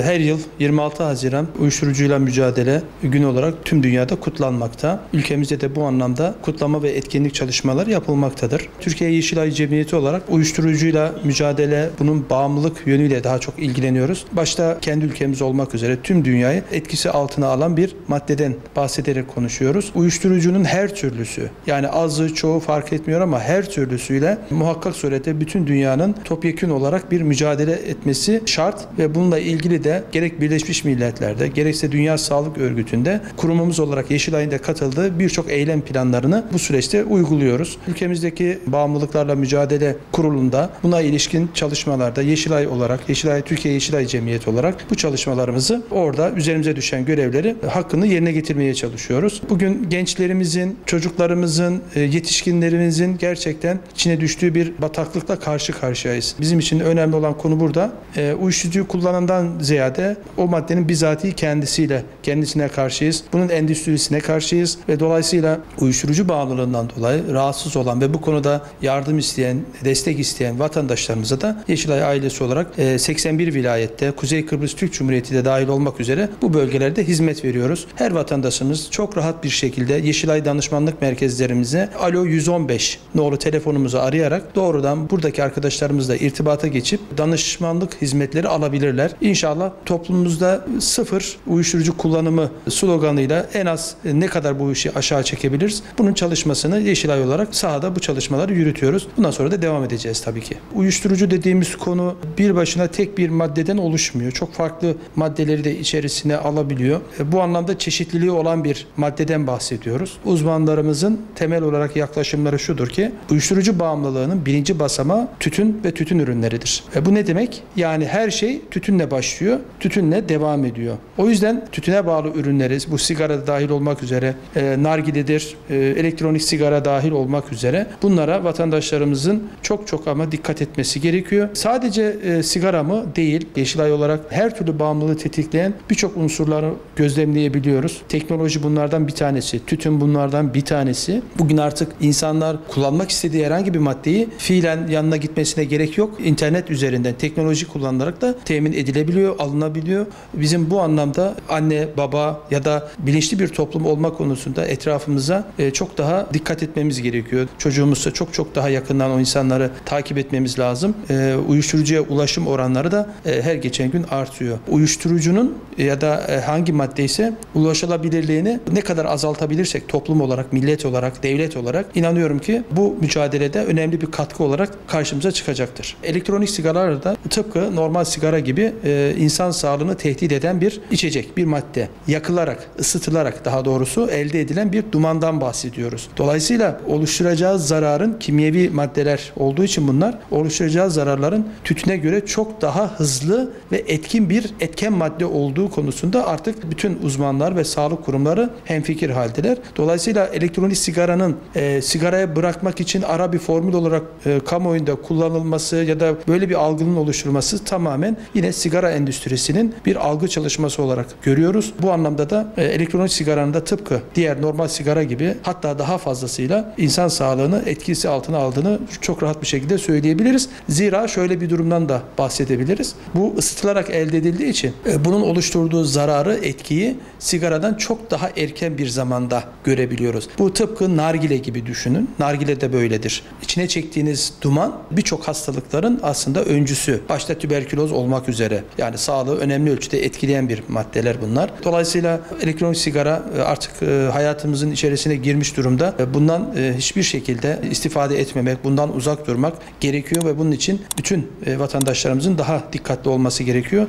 Her yıl 26 Haziran uyuşturucuyla mücadele günü olarak tüm dünyada kutlanmakta. Ülkemizde de bu anlamda kutlama ve etkinlik çalışmaları yapılmaktadır. Türkiye Yeşilay Cemiyeti olarak uyuşturucuyla mücadele, bunun bağımlılık yönüyle daha çok ilgileniyoruz. Başta kendi ülkemiz olmak üzere tüm dünyayı etkisi altına alan bir maddeden bahsederek konuşuyoruz. Uyuşturucunun her türlüsü, yani azı çoğu fark etmiyor ama her türlüsüyle muhakkak surette bütün dünyanın topyekün olarak bir mücadele etmesi şart ve bununla ilgili de gerek Birleşmiş Milletler'de gerekse Dünya Sağlık Örgütü'nde kurumumuz olarak Yeşilay'ın da katıldığı birçok eylem planlarını bu süreçte uyguluyoruz. Ülkemizdeki bağımlılıklarla mücadele kurulunda buna ilişkin çalışmalarda Yeşilay olarak, Türkiye Yeşilay Cemiyeti olarak bu çalışmalarımızı orada üzerimize düşen görevleri hakkını yerine getirmeye çalışıyoruz. Bugün gençlerimizin, çocuklarımızın, yetişkinlerimizin gerçekten içine düştüğü bir bataklıkla karşı karşıyayız. Bizim için önemli olan konu burada. Uyuşturucuyu kullanandan ziyade o maddenin bizatihi kendisine karşıyız. Bunun endüstrisine karşıyız ve dolayısıyla uyuşturucu bağımlılığından dolayı rahatsız olan ve bu konuda yardım isteyen, destek isteyen vatandaşlarımıza da Yeşilay ailesi olarak 81 vilayette, Kuzey Kıbrıs Türk Cumhuriyeti de dahil olmak üzere bu bölgelerde hizmet veriyoruz. Her vatandaşımız çok rahat bir şekilde Yeşilay danışmanlık merkezlerimize Alo 115 nolu telefonumuzu arayarak doğrudan buradaki arkadaşlarımızla irtibata geçip danışmanlık hizmetleri alabilirler. İnşallah toplumumuzda sıfır uyuşturucu kullanımı sloganıyla en az ne kadar bu işi aşağı çekebiliriz? Bunun çalışmasını Yeşilay olarak sahada bu çalışmaları yürütüyoruz. Bundan sonra da devam edeceğiz tabii ki. Uyuşturucu dediğimiz konu bir başına tek bir maddeden oluşmuyor. Çok farklı maddeleri de içerisine alabiliyor. Bu anlamda çeşitliliği olan bir maddeden bahsediyoruz. Uzmanlarımızın temel olarak yaklaşımları şudur ki uyuşturucu bağımlılığının birinci basamağı tütün ve tütün ürünleridir. Bu ne demek? Yani her şey tütünle başlıyor, tütünle devam ediyor. O yüzden tütüne bağlı ürünleri, bu sigara da dahil olmak üzere, nargiledir, elektronik sigara dahil olmak üzere bunlara vatandaşlarımızın çok ama dikkat etmesi gerekiyor. Sadece sigara mı? Değil. Yeşilay olarak her türlü bağımlılığı tetikleyen birçok unsurları gözlemleyebiliyoruz. Teknoloji bunlardan bir tanesi, tütün bunlardan bir tanesi. Bugün artık insanlar kullanmak istediği herhangi bir maddeyi fiilen yanına gitmesine gerek yok. İnternet üzerinden teknoloji kullanılarak da temin edilebiliyor, alınabiliyor. Bizim bu anlamda anne, baba ya da bilinçli bir toplum olma konusunda etrafımıza çok daha dikkat etmemiz gerekiyor. Çocuğumuzsa çok daha yakından o insanları takip etmemiz lazım. Uyuşturucuya ulaşım oranları da her geçen gün artıyor. Uyuşturucunun ya da hangi madde ise ulaşılabilirliğini ne kadar azaltabilirsek toplum olarak, millet olarak, devlet olarak inanıyorum ki bu mücadelede önemli bir katkı olarak karşımıza çıkacaktır. Elektronik sigaralar da tıpkı normal sigara gibi insan sağlığını tehdit eden bir içecek, bir madde. Yakılarak, ısıtılarak daha doğrusu elde edilen bir dumandan bahsediyoruz. Dolayısıyla oluşturacağı zararın kimyevi maddeler olduğu için bunlar oluşturacağı zararların tütüne göre çok daha hızlı ve etkin bir etken madde olduğu konusunda artık bütün uzmanlar ve sağlık kurumları hemfikir haldeler. Dolayısıyla elektronik sigaranın sigaraya bırakmak için ara bir formül olarak kamuoyunda kullanılması ya da böyle bir algının oluşturulması tamamen yine sigara endüstrisinin bir algı çalışması olarak görüyoruz. Bu anlamda da elektronik sigaranın da tıpkı diğer normal sigara gibi hatta daha fazlasıyla insan sağlığını etkisi altına aldığını çok rahat bir şekilde söyleyebiliriz. Zira şöyle bir durumdan da bahsedebiliriz. Bu ısıtılarak elde edildiği için bunun oluşturduğu zararı, etkiyi sigaradan çok daha erken bir zamanda görebiliyoruz. Bu tıpkı nargile gibi düşünün. Nargile de böyledir. İçine çektiğiniz duman birçok hastalıkların aslında öncüsü. Başta tüberküloz olmak üzere. Yani sağlığı önemli ölçüde etkileyen bir maddeler bunlar. Dolayısıyla elektronik sigara artık hayatımızın içerisine girmiş durumda. Bundan hiçbir şekilde istifade etmemek, bundan uzak durmak gerekiyor ve bunun için bütün vatandaşlarımızın daha dikkatli olması gerekiyor.